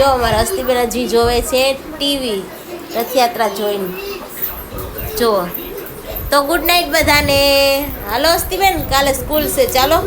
જો અમારા હસ્તીબેન હજી જોવે છે ટીવી, રથયાત્રા જોઈને. જુઓ તો ગુડ નાઇટ બધાને. હાલો હસ્તીબેન, કાલે સ્કૂલ છે, ચાલો.